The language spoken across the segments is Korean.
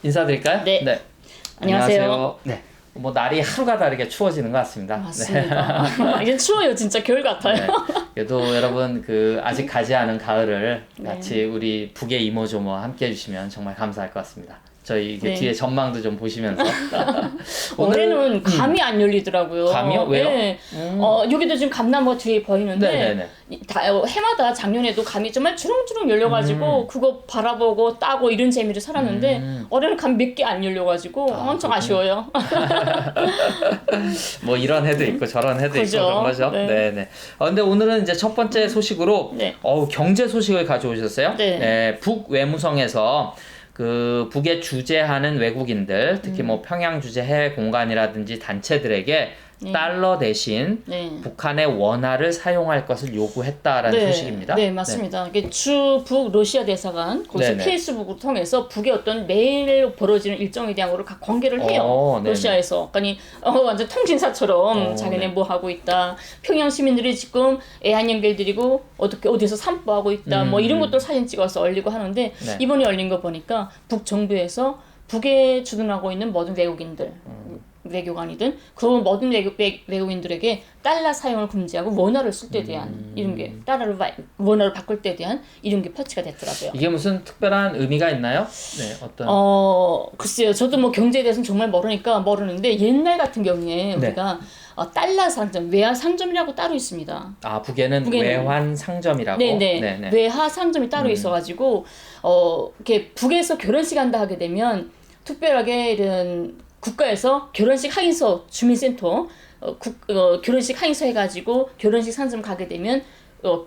인사드릴까요? 네. 안녕하세요. 네. 뭐 날이 하루가 다르게 추워지는 것 같습니다. 맞습니다. 네. 이제 추워요. 진짜 겨울 같아요. 네. 그래도 여러분 아직 가지 않은 가을을 네. 같이 우리 북의 이모저모 함께 해주시면 정말 감사할 것 같습니다. 저희 네. 뒤에 전망도 좀 보시면서 올해는 감이 안 열리더라고요. 감이요? 왜요? 네. 여기도 지금 감나무가 뒤에 보이는데 네네네. 해마다 작년에도 감이 정말 주렁주렁 열려가지고 그거 바라보고 따고 이런 재미를 살았는데 올해는 감 몇 개 안 열려가지고 엄청 아쉬워요. 뭐 이런 해도 있고 저런 해도 그죠? 있고 그런 거죠. 네. 네네. 근데 오늘은 이제 첫 번째 소식으로 네. 경제 소식을 가져오셨어요. 네. 네. 북외무성에서 북에 주재하는 외국인들, 특히 뭐 평양 주재 해외 공간이라든지 단체들에게 네. 달러 대신 네. 북한의 원화를 사용할 것을 요구했다라는 네, 소식입니다. 네, 맞습니다. 이게 주북 러시아 대사관 거기서 네네. 페이스북을 통해서 북의 어떤 매일 벌어지는 일정에 대한 거를 공개를 해요. 네네. 러시아에서. 그러니까 완전 통신사처럼 자기네 네. 뭐 하고 있다. 평양 시민들이 지금 애완 연결드리고 어디서 산보하고 있다. 뭐 이런 것들 사진 찍어서 올리고 하는데 네. 이번에 올린 거 보니까 북 정부에서 북에 주둔하고 있는 모든 외국인들 외교관이든 그 모든 외국인들에게 달러 사용을 금지하고 원화를 쓸 때 대한 이런 게 원화를 바꿀 때 대한 이런 게 표치가 됐더라고요. 이게 무슨 특별한 의미가 있나요? 네, 어떤? 글쎄요. 저도 뭐 경제에 대해서는 정말 모르는데 옛날 같은 경우에 우리가 달러 상점, 외화 상점이라고 따로 있습니다. 북에는 외환 상점이라고. 네네. 외화 상점이 따로 있어가지고 이렇게 북에서 결혼식 한다 하게 되면 특별하게 이런 국가에서 결혼식 항의서 주민센터 결혼식 항의서 해가지고 결혼식 상점 가게 되면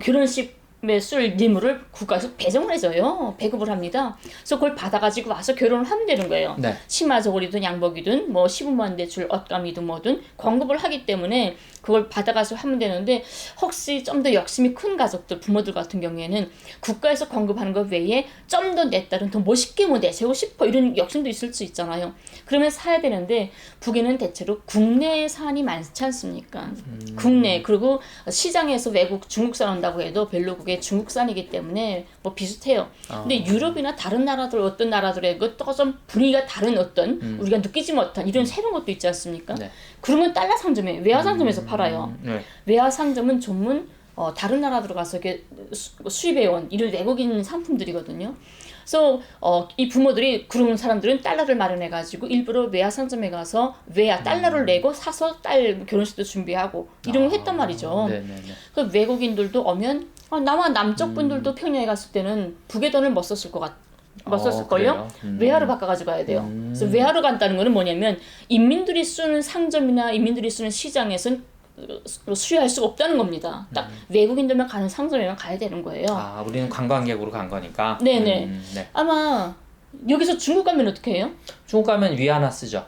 결혼식에 쓸 뇌물을 국가에서 배정을 해줘요. 배급을 합니다. 그래서 그걸 받아가지고 와서 결혼을 하면 되는 거예요. 네. 치마 저고리든 양복이든 뭐 시부모한테 줄 옷감이든 뭐든 공급을 하기 때문에 그걸 받아가서 하면 되는데 혹시 좀 더 욕심이 큰 가족들 부모들 같은 경우에는 국가에서 공급하는 것 외에 좀 더 내 딸은 더 멋있게 뭐 내세우고 싶어 이런 욕심도 있을 수 있잖아요. 그러면 사야 되는데 북에는 대체로 국내 산이 많지 않습니까? 국내 그리고 시장에서 외국 중국산 온다고 해도 별로 그게 중국산이기 때문에 뭐 비슷해요. 근데 유럽이나 다른 나라들 어떤 나라들의 또 좀 분위기가 다른 어떤 우리가 느끼지 못한 이런 새로운 것도 있지 않습니까? 네. 그러면 달러 상점에 외화 상점에서 팔아요. 네. 외화 상점은 전문 다른 나라 들어가서 이렇게 수입해온 이런 외국인 상품들이거든요. 그래서 이 부모들이 그런 사람들은 달러를 마련해 가지고 일부러 외화 상점에 가서 달러를 내고 사서 딸 결혼식도 준비하고 이런 걸 했단 말이죠. 그 외국인들도 오면 남한 남쪽 분들도 평양에 갔을 때는 북의 돈을 못 썼을 것 같아요. 썼을걸요? 외화로 바꿔가지고 가야 돼요. 그래서 외화로 간다는 거는 뭐냐면 인민들이 쓰는 상점이나 인민들이 쓰는 시장에서는 수여할 수가 없다는 겁니다. 딱 외국인들만 가는 상점에만 가야 되는 거예요. 우리는 관광객으로 간 거니까. 네네. 네. 아마 여기서 중국 가면 어떻게 해요? 중국 가면 위안화 쓰죠.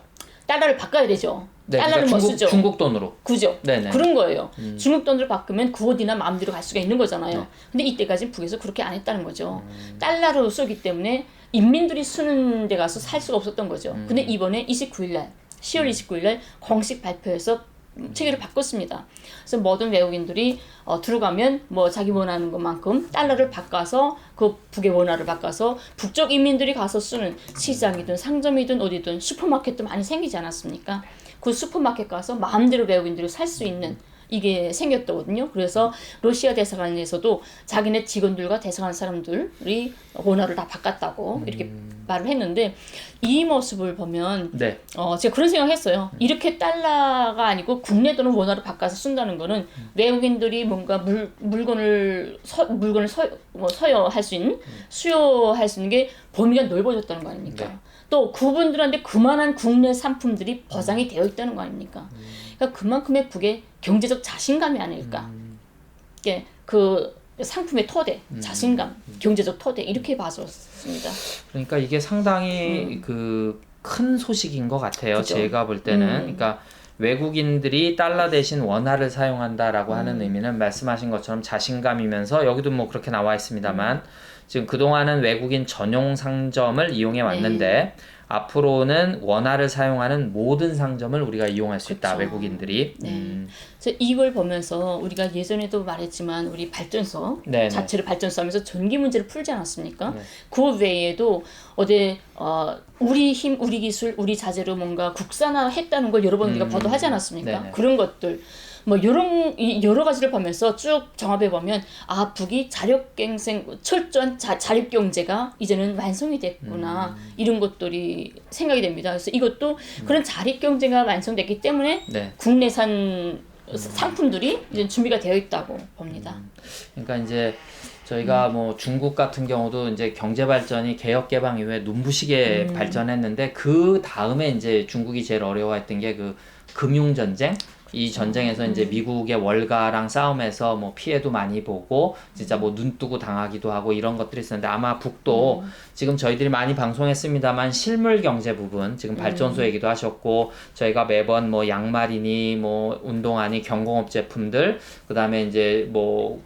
달러를 바꿔야 되죠. 네, 달러를 그러니까 못 쓰죠. 중국 돈으로. 그죠? 네네. 그런 거예요. 중국 돈으로 바꾸면 그 어디나 마음대로 갈 수가 있는 거잖아요. 근데 이때까지 북에서 그렇게 안 했다는 거죠. 달러로 쓰기 때문에 인민들이 쓰는 데 가서 살 수가 없었던 거죠. 근데 이번에 10월 29일 날 공식 발표해서 체계를 바꿨습니다. 그래서 모든 외국인들이 들어가면 뭐 자기 원하는 것만큼 달러를 바꿔서 그 북의 원화를 바꿔서 북쪽 인민들이 가서 쓰는 시장이든 상점이든 어디든 슈퍼마켓도 많이 생기지 않았습니까? 그 슈퍼마켓 가서 마음대로 외국인들이 살 수 있는 이게 생겼거든요. 그래서 러시아 대사관에서도 자기네 직원들과 대사관 사람들이 원화를 다 바꿨다고 이렇게 말을 했는데 이 모습을 보면 제가 그런 생각했어요. 이렇게 달러가 아니고 국내 돈을 원화로 바꿔서 쓴다는 거는 외국인들이 뭔가 물건을 수여할 수 있는 게 범위가 넓어졌다는 거 아닙니까? 또 그분들한테 그만한 국내 상품들이 보장이 되어 있다는 거 아닙니까? 그러니까 그만큼의 북의 경제적 자신감이 아닐까. 이게 그 상품의 토대, 자신감, 경제적 토대 이렇게 봐줬습니다. 그러니까 이게 상당히 큰 소식인 것 같아요. 그죠? 제가 볼 때는. 그러니까 외국인들이 달러 대신 원화를 사용한다라고 하는 의미는 말씀하신 것처럼 자신감이면서 여기도 뭐 그렇게 나와 있습니다만 지금 그동안은 외국인 전용 상점을 이용해 왔는데 앞으로는 원화를 사용하는 모든 상점을 우리가 이용할 수 있다. 외국인들이. 그래서 이걸 보면서 우리가 예전에도 말했지만 우리 발전소 네네. 자체를 발전소하면서 전기 문제를 풀지 않았습니까? 네. 그 외에도 우리 힘, 우리 기술, 우리 자재로 뭔가 국산화했다는 걸 여러 번 우리가 보도하지 않았습니까? 네네. 그런 것들. 뭐 여러 가지를 보면서 쭉 종합해 보면 북이 철저한 자립 경제가 이제는 완성이 됐구나 이런 것들이 생각이 됩니다. 그래서 이것도 그런 자립 경제가 완성됐기 때문에 네. 국내산 상품들이 이제 준비가 되어 있다고 봅니다. 그러니까 이제 저희가 뭐 중국 같은 경우도 이제 경제 발전이 개혁 개방 이후에 눈부시게 발전했는데 그 다음에 이제 중국이 제일 어려워했던 게 그 금융 전쟁. 이 전쟁에서 이제 미국의 월가랑 싸움에서 뭐 피해도 많이 보고 진짜 뭐 눈 뜨고 당하기도 하고 이런 것들이 있었는데 아마 북도 지금 저희들이 많이 방송했습니다만 실물 경제 부분 지금 발전소 얘기도 하셨고 저희가 매번 뭐 양말이니 뭐 운동화니 경공업 제품들 그다음에 이제 뭐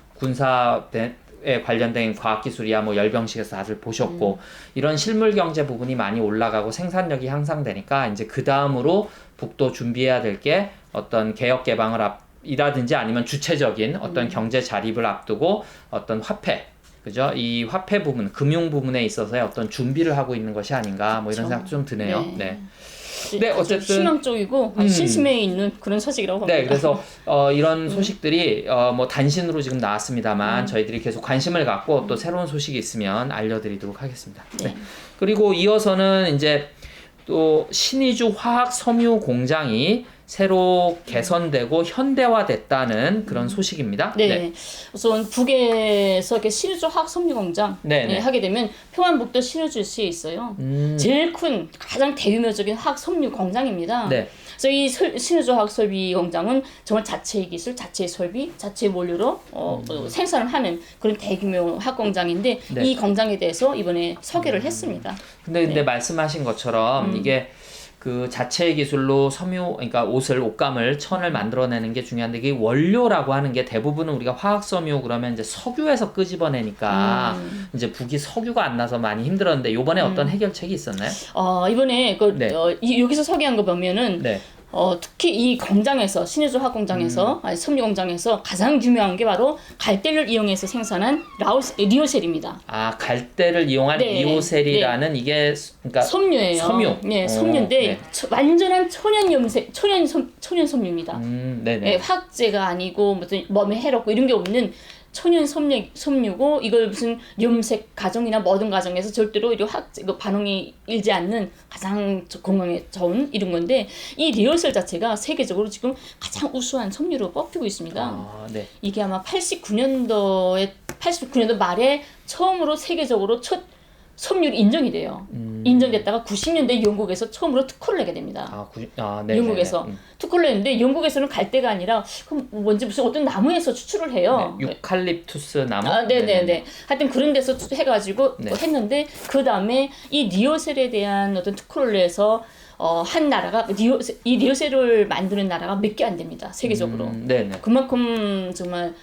에 관련된 과학기술이야 뭐 열병식에서 다들 보셨고 이런 실물 경제 부분이 많이 올라가고 생산력이 향상되니까 이제 그 다음으로 북도 준비해야 될 게 어떤 개혁 개방을 이라든지 아니면 주체적인 어떤 경제 자립을 앞두고 어떤 화폐 그죠? 이 화폐 부분, 금융 부분에 있어서의 어떤 준비를 하고 있는 것이 아닌가 뭐 이런 생각도 좀 드네요. 네. 네, 어쨌든 희망적이고 신심에 있는 그런 소식이라고 봅니다. 네, 그래서 이런 소식들이 뭐 단신으로 지금 나왔습니다만 저희들이 계속 관심을 갖고 또 새로운 소식이 있으면 알려드리도록 하겠습니다. 네. 그리고 이어서는 이제 또 신의주 화학 섬유 공장이 새로 개선되고 현대화됐다는 그런 소식입니다. 네. 우선 북에서 이렇게 신의주 화학섬유공장 하게 되면 평안북도 신의주시에 있어요. 제일 큰 가장 대규모적인 화학섬유 공장입니다. 네. 그래서 이 신의주 화학설비 공장은 정말 자체의 기술, 자체의 설비, 자체의 원료로 생산을 하는 그런 대규모 화학공장인데 이 공장에 대해서 이번에 소개를 했습니다. 근데 말씀하신 것처럼 이게 그 자체의 기술로 그러니까 옷감을, 천을 만들어내는 게 중요한데 이게 원료라고 하는 게 대부분은 우리가 화학섬유 그러면 이제 석유에서 끄집어내니까 이제 북이 석유가 안 나서 많이 힘들었는데 이번에 어떤 해결책이 있었나요? 이번에 여기서 소개한 거 보면은 특히 이 공장에서 신의주 화공장에서 섬유 공장에서 가장 유명한 게 바로 갈대를 이용해서 생산한 리오셀입니다. 갈대를 이용한 리오셀이라는 이게 그러니까 섬유예요. 섬유. 네, 섬유인데 완전한 천연 섬유입니다. 네네. 화학제가 아니고 무슨 몸에 해롭고 이런 게 없는 천연 섬유고 이걸 무슨 염색 가정이나 모든 가정에서 절대로 이런 반응이 일지 않는 가장 건강에 좋은 이런 건데 이 리오셀 자체가 세계적으로 지금 가장 우수한 섬유로 뽑히고 있습니다. 네. 이게 아마 89년도 말에 처음으로 세계적으로 첫 섬유율이 인정이 돼요. 인정됐다가 90년대 영국에서 처음으로 특허를 내게 됩니다. 영국에서 특허를 냈는데 영국에서는 갈대가 아니라 그럼 뭔지 무슨 어떤 나무에서 추출을 해요. 유칼립투스 나무? 네네네. 하여튼 그런 데서 해가지고 했는데 그 다음에 이 리오셀에 대한 어떤 특허를 내서 한 나라가 이 리오셀을 만드는 나라가 몇 개 안 됩니다. 세계적으로. 그만큼 정말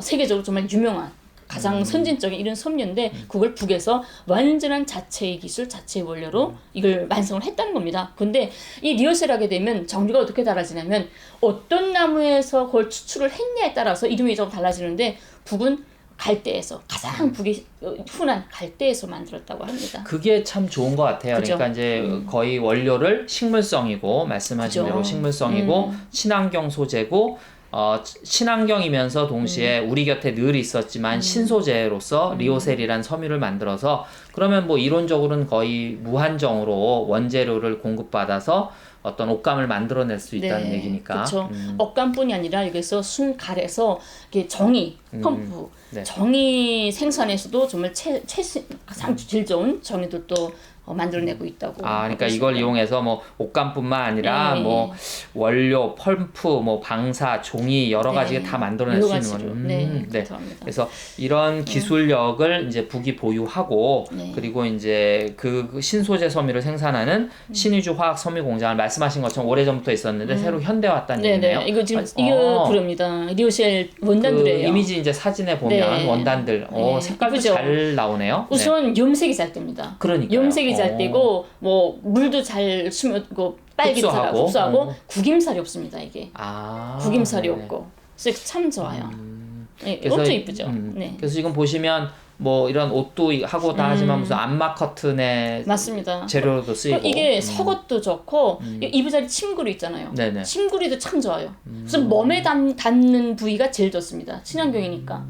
세계적으로 정말 유명한 가장 선진적인 이런 섬유인데 그걸 북에서 완전한 자체의 기술, 자체의 원료로 이걸 완성을 했다는 겁니다. 근데 이 리오셀 하게 되면 종류가 어떻게 달라지냐면 어떤 나무에서 그걸 추출을 했냐에 따라서 이름이 좀 달라지는데 북은 갈대에서 가장 북이 흔한 갈대에서 만들었다고 합니다. 그게 참 좋은 것 같아요. 그죠? 그러니까 이제 거의 원료를 식물성이고 말씀하신 대로 식물성이고 친환경 소재고 친환경이면서 동시에 우리 곁에 늘 있었지만 신소재로서 리오셀이란 섬유를 만들어서 그러면 뭐 이론적으로는 거의 무한정으로 원재료를 공급받아서 어떤 옷감을 만들어낼 수 있다는 얘기니까. 그렇죠. 옷감뿐이 아니라 여기서 순갈에서 이게 정이 펌프, 정이 생산에서도 정말 가장 질 좋은 정이들도 만들어내고 있다고. 아, 그러니까 하고 이걸 있습니다. 이용해서 뭐 옷감뿐만 아니라 네. 뭐 원료, 펌프, 뭐 방사, 종이 여러 가지가 네. 다 만들어낼 여러 수 있는 가지로. 거는. 네, 네. 들어갑니다. 그래서 이런 기술력을 이제 북이 보유하고 네. 그리고 이제 그 신소재 섬유를 생산하는 신의주 화학 섬유 공장을 말씀하신 것처럼 오래전부터 있었는데 새로 현대화했다는 얘기네요. 네네. 이거 지금 이거 그럽니다. 리오셀 원단들이에요. 그 이미지 이제 사진에 보면 네. 원단들, 네. 색깔도 이쁘죠? 잘 나오네요. 네. 우선 염색이 잘 됩니다. 그러니까요. 염색이 잘 되고 뭐 물도 잘 스며고 빨개지고 흡수하고 구김살이 없습니다. 이게 아, 구김살이 네네. 없고 그래서 참 좋아요. 네, 그래서 옷도 이쁘죠. 네. 그래서 지금 보시면 뭐 이런 옷도 하고 다 하지만 무슨 암막 커튼의 맞습니다. 재료로도 쓰이고 이게 속옷도 좋고 이부자리 침구리 있잖아요. 네네. 침구리도 참 좋아요. 무슨 몸에 닿는 부위가 제일 좋습니다. 친환경이니까.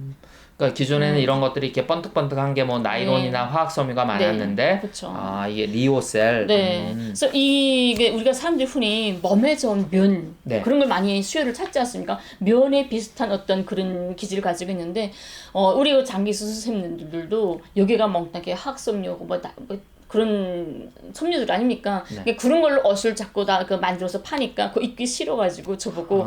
그러니까 기존에는 이런 것들이 이렇게 번뜩번뜩한 게 뭐 나일론이나 화학 섬유가 많았는데 그렇죠. 아 이게 리오셀 네. 그래서 이게 우리가 사람들이 흔히 몸에 좋은 면 네. 그런 걸 많이 수요를 찾지 않습니까? 면에 비슷한 어떤 그런 기질을 가지고 있는데 우리 장기 선생님들도 여기가 멍하게 화학섬유고 뭐 그런 섬유들 아닙니까? 네. 그런 걸로 옷을 자꾸 다 만들어서 파니까 그 입기 싫어가지고 저보고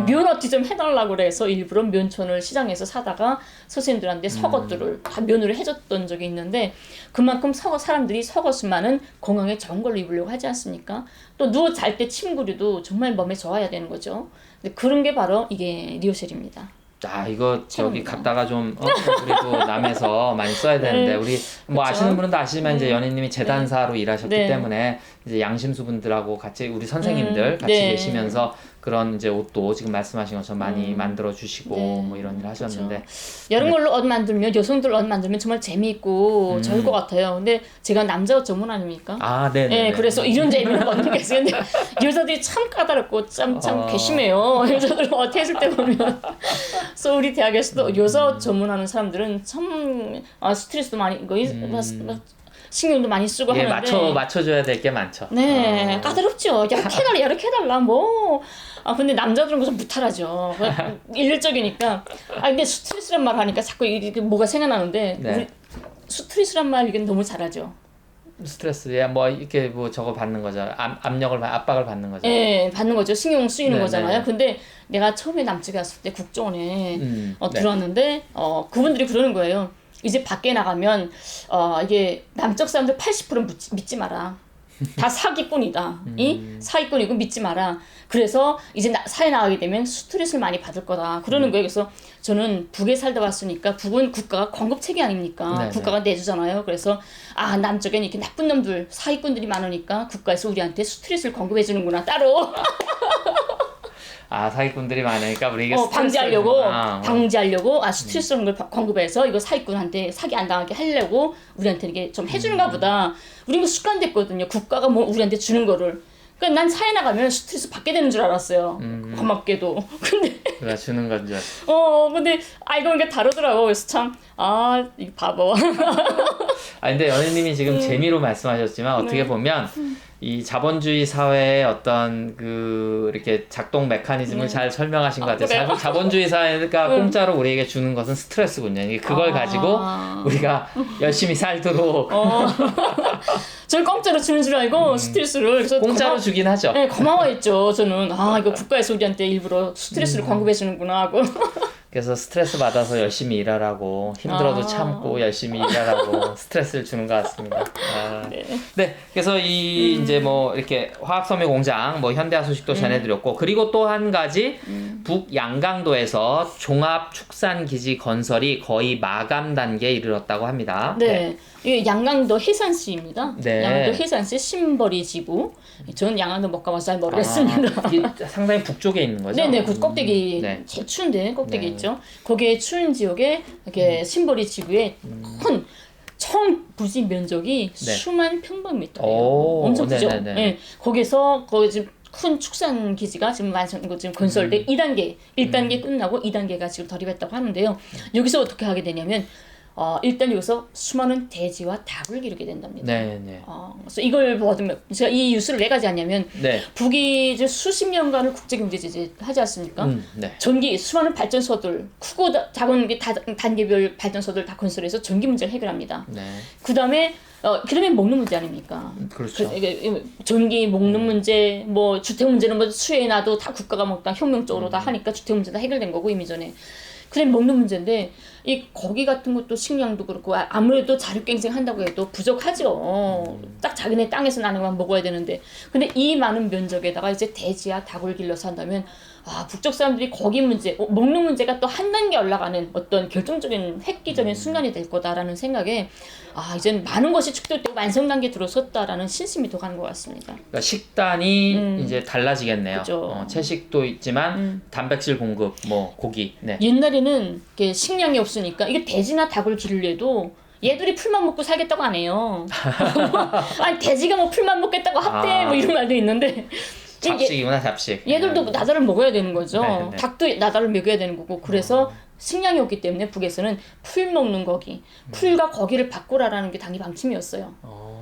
면 어떻게 좀 해달라고 그래서 일부러 면촌을 시장에서 사다가 선생님들한테 속옷들을 다 면으로 해줬던 적이 있는데 그만큼 사람들이 속옷만은 건강에 좋은 걸로 입으려고 하지 않습니까? 또 누워 잘 때 침구류도 정말 몸에 좋아야 되는 거죠. 근데 그런 게 바로 이게 리오셀입니다. 자 이거 저기 처음이다. 갖다가 좀 우리도 남에서 많이 써야 되는데 우리 뭐 그쵸? 아시는 분은 다 아시지만 이제 연희님이 재단사로 일하셨기 네. 때문에 이제 양심수분들하고 같이 우리 선생님들 같이 네. 계시면서 그런 이제 옷도 지금 말씀하신 것처럼 많이 만들어 주시고 네. 뭐 이런 일 하셨는데 이런 걸로 옷 만들면 여성들 옷 만들면 정말 재미있고 좋을 것 같아요. 근데 제가 남자 옷 전문 아닙니까? 아 네네. 네, 그래서 이런 재미를 얻는 게 있어요. 근데 여자들이 참 까다롭고 참 괘씸해요. 여자들 옷 해줄 때 보면. 그래서 우리 대학에서도 여자 옷 전문하는 사람들은 참 스트레스도 많이 신경도 많이 쓰고 예, 하는데 맞춰줘야 될 게 많죠. 네, 까다롭죠. 이렇게 해달라, 이렇게 해달라, 뭐. 근데 남자들은 좀 무탈하죠. 일률적이니까. 근데 스트레스란 말 하니까 자꾸 이게 뭐가 생각나는데, 네. 우리 스트레스란 말 이게 너무 잘하죠. 스트레스에 뭐 이렇게 뭐 저거 받는 거죠. 압박을 받는 거죠. 예, 받는 거죠. 신경 쓰이는 네, 거잖아요. 네. 근데 내가 처음에 남측에 갔을 때 국정원에 네. 들어왔는데, 그분들이 그러는 거예요. 이제 밖에 나가면, 이게 남쪽 사람들 80% 믿지 마라. 다 사기꾼이다. 사기꾼이고 믿지 마라. 그래서 이제 사회 나가게 되면 스트레스를 많이 받을 거다. 그러는 거예요. 그래서 저는 북에 살다 왔으니까 북은 국가가 공급체계 아닙니까? 네네. 국가가 내주잖아요. 그래서 남쪽에는 이렇게 나쁜 놈들, 사기꾼들이 많으니까 국가에서 우리한테 스트레스를 공급해 주는구나. 따로. 사기꾼들이 많으니까 우리 이게 방지하려고 스트레스라는 걸 공급해서 이거 사기꾼한테 사기 안 당하게 하려고 우리한테 이게 좀 해주는가 보다. 우리는 습관됐거든요. 국가가 뭐 우리한테 주는 거를. 그러니까 난 사회 나가면 스트레스 받게 되는 줄 알았어요. 고맙게도. 근데 누가 주는 건 줄. 근데 알고 보니까 다르더라고. 그래서 참 이 바보. 근데 연희님이 지금 재미로 말씀하셨지만 어떻게 보면 이 자본주의 사회의 어떤 이렇게 작동 메커니즘을 잘 설명하신 것 같아요. 자본주의 사회가 공짜로 우리에게 주는 것은 스트레스군요. 이게 그걸 가지고 우리가 열심히 살도록 저는 공짜로 주는 줄 알고 스트레스를 그래서 공짜로 주긴 하죠. 네, 고마워했죠. 저는 이거 국가에서 우리한테 일부러 스트레스를 공급해 주는구나 하고. 그래서 스트레스 받아서 열심히 일하라고 힘들어도 참고 열심히 일하라고 스트레스를 주는 것 같습니다. 네. 그래서 이제 뭐 이렇게 화학섬유 공장 뭐 현대화 소식도 전해드렸고 그리고 또 한 가지 북 양강도에서 종합축산기지 건설이 거의 마감 단계에 이르렀다고 합니다. 네. 이게 양강도 해산시입니다. 네. 양강도 해산시 신버리 지구. 저는 양강도 못 가봐서 잘 모르겠습니다. 이게 상당히 북쪽에 있는 거죠? 네네, 그 꼭대기 네. 제일 추운데 꼭대기 있죠. 거기에 추운 지역에 이렇게 신버리 지구에 큰 총 부지 면적이 수만 평방미터예요. 엄청 크죠. 네. 거기서 지금 큰 축산 기지가 지금 지금 건설돼 2단계, 1단계 끝나고 2단계가 지금 돌입했다고 하는데요. 여기서 어떻게 하게 되냐면 일단 여기서 수많은 돼지와 닭을 기르게 된답니다. 네네. 그래서 이걸 보면 제가 이 뉴스를 왜 가져왔냐면 네. 북이 이제 수십 년간을 국제경제제재 하지 않습니까? 네. 전기 수많은 발전소들 크고 작은 단계별 발전소들 다 건설해서 전기 문제를 해결합니다. 네. 그다음에 그러면 먹는 문제 아닙니까? 그렇죠. 이게 전기 먹는 문제, 뭐 주택 문제는 뭐 수해나도 다 국가가 뭐 혁명적으로 다 하니까 주택 문제 다 해결된 거고 이미 전에. 그래 먹는 문제인데 이 고기 같은 것도 식량도 그렇고 아무래도 자력갱생 한다고 해도 부족하죠. 딱 자기네 땅에서 나는 것만 먹어야 되는데 근데 이 많은 면적에다가 이제 돼지야 닭을 길러서 한다면 북쪽 사람들이 고기 문제, 먹는 문제가 또 한 단계 올라가는 어떤 결정적인 획기적인 순간이 될 거다라는 생각에 이제는 많은 것이 축적되고 완성 단계에 들어섰다라는 신심이 더 가는 것 같습니다. 그러니까 식단이 이제 달라지겠네요. 그죠. 채식도 있지만 단백질 공급, 뭐 고기. 네. 옛날에는 이게 식량이 없으니까 이게 돼지나 닭을 기르려도 얘들이 풀만 먹고 살겠다고 안 해요. 아니 돼지가 뭐 풀만 먹겠다고 합대 뭐 이런 말도 있는데 잡식이구나 잡식. 얘들도 나다를 먹어야 되는 거죠. 네. 닭도 나다를 먹여야 되는 거고 그래서 식량이 없기 때문에 북에서는 풀 먹는 거기, 풀과 고기를 바꾸라라는 게 당기 방침이었어요.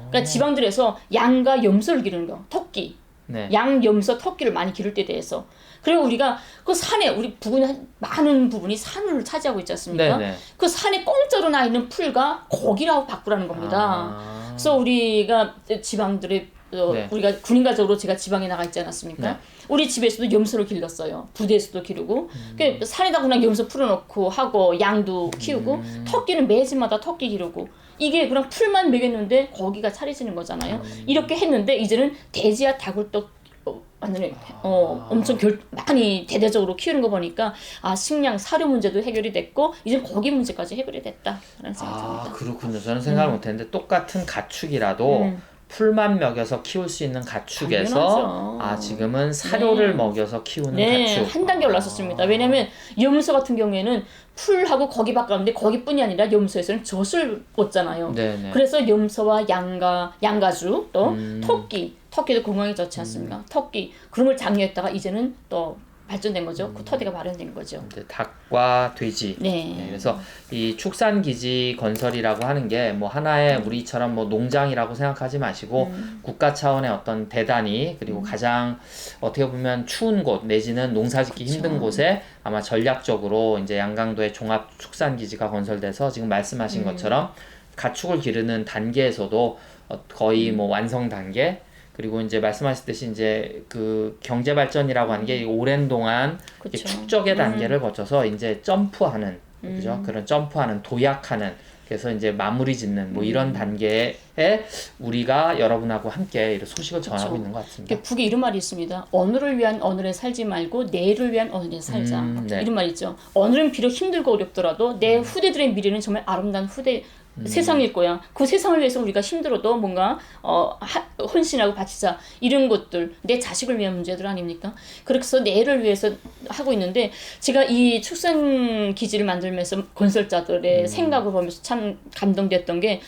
그러니까 지방들에서 양과 염소를 기르는 거, 토끼, 네. 양, 염소, 토끼를 많이 기를 때 대해서 그리고 우리가 그 산에 우리 북은 많은 부분이 산을 차지하고 있지 않습니까? 네네. 그 산에 공짜로 나 있는 풀과 고기라고 바꾸라는 겁니다. 그래서 우리가 지방들의 네. 우리가 군인 가족으로 제가 지방에 나가 있지 않았습니까? 네. 우리 집에서도 염소를 길렀어요. 부대에서도 기르고 그 산에다 그냥 염소 풀어놓고 하고 양도 키우고 토끼는 매 집마다 토끼 기르고 이게 그냥 풀만 먹였는데 고기가 차려지는 거잖아요. 이렇게 했는데 이제는 돼지와 닭을 또 완전히 엄청 많이 대대적으로 키우는 거 보니까 식량 사료 문제도 해결이 됐고 이제 고기 문제까지 해결이 됐다라는 생각이 듭니다. 그렇군요. 저는 생각을 못했는데 똑같은 가축이라도 풀만 먹여서 키울 수 있는 가축에서 당연하죠. 지금은 사료를 먹여서 키우는 가축. 한 단계 올랐었습니다. 왜냐하면 염소 같은 경우에는 풀하고 고기 바꿨는데 고기뿐이 아니라 염소에서는 젖을 뻗잖아요. 네네. 그래서 염소와 양가주 또 토끼도 건강에 좋지 않습니까? 토끼 그런 걸 장려했다가 이제는 또 발전된 거죠. 그 토대가 마련된 거죠. 닭과 돼지. 네. 그래서 이 축산기지 건설이라고 하는 게 뭐 하나의 우리처럼 뭐 농장이라고 생각하지 마시고 국가 차원의 어떤 대단히 그리고 가장 어떻게 보면 추운 곳 내지는 농사짓기 힘든 곳에 아마 전략적으로 이제 양강도의 종합 축산기지가 건설돼서 지금 말씀하신 것처럼 가축을 기르는 단계에서도 거의 뭐 완성 단계 그리고 이제 말씀하셨듯이 이제 그 경제 발전이라고 하는 게 오랜 동안 축적의 단계를 거쳐서 이제 점프하는 그죠? 그런 점프하는 도약하는 그래서 이제 마무리 짓는 뭐 이런 단계에 우리가 여러분하고 함께 이런 소식을 전하고 있는 것 같습니다. 북에 이런 말이 있습니다. 오늘을 위한 오늘에 살지 말고 내일을 위한 오늘에 살자. 네. 이런 말이 있죠. 오늘은 비록 힘들고 어렵더라도 내 후대들의 미래는 정말 아름다운 세상일 거야. 그 세상을 위해서 우리가 힘들어도 뭔가 헌신하고 바치자. 이런 것들 내 자식을 위한 문제들 아닙니까? 그래서 내를 위해서 하고 있는데 제가 이 축산 기지를 만들면서 건설자들의 생각을 보면서 참 감동됐던 게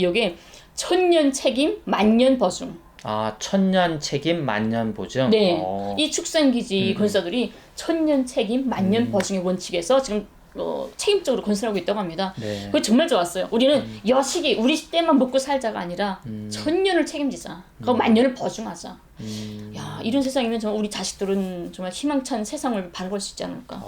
여기 천년 책임 만년 보증. 천년 책임 만년 보증. 네. 이 축산 기지 건설자들이 천년 책임 만년 보증의 원칙에서 지금 책임적으로 건설하고 있다고 합니다. 네. 그게 정말 좋았어요. 우리는 여식이 우리 때만 먹고 살자가 아니라 천년을 책임지자. 그리고 만년을 보증하자. 야, 이런 세상이면 정말 우리 자식들은 정말 희망찬 세상을 바라볼 수 있지 않을까.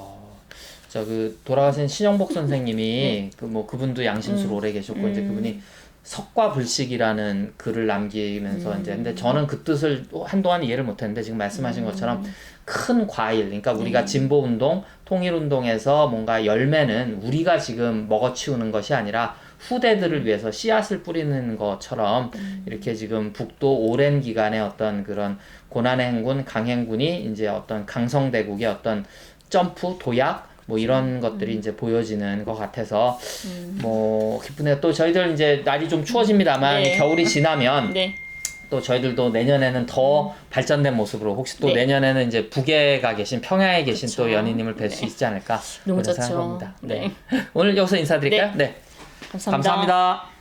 돌아가신 신영복 선생님이 그분도 양심수로 오래 계셨고 이제 그분이 석과불식이라는 글을 남기면서 이제 근데 저는 그 뜻을 한동안 이해를 못했는데 지금 말씀하신 것처럼 큰 과일 그러니까 우리가 진보운동 통일운동에서 뭔가 열매는 우리가 지금 먹어치우는 것이 아니라 후대들을 위해서 씨앗을 뿌리는 것처럼 이렇게 지금 북도 오랜 기간의 어떤 그런 고난의 행군 강행군이 이제 어떤 강성대국의 어떤 점프 도약 뭐 이런 것들이 이제 보여지는 것 같아서 뭐 기쁘네요. 또 저희들 이제 날이 좀 추워집니다만 겨울이 지나면 또 저희들도 내년에는 더 발전된 모습으로 혹시 또 내년에는 이제 북에 가 계신 평양에 계신 또 연희님을 뵐 수 있지 않을까 너무 그런 좋죠. 생각합니다. 오늘 여기서 인사드릴까요? 네. 감사합니다. 감사합니다.